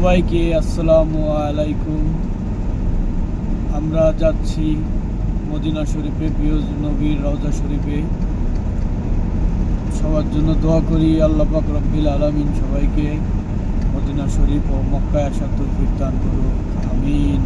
সবাইকে আসসালামু আলাইকুম। আমরা যাচ্ছি মদিনা শরীফে, প্রিয় নবীর রওজা শরীফে। সবার জন্য দোয়া করি, আল্লাহ পাক রব্বিল আলামিন সবাইকে মদিনা শরীফ ও মক্কায় আসার তৌফিক দান করুন, আমিন।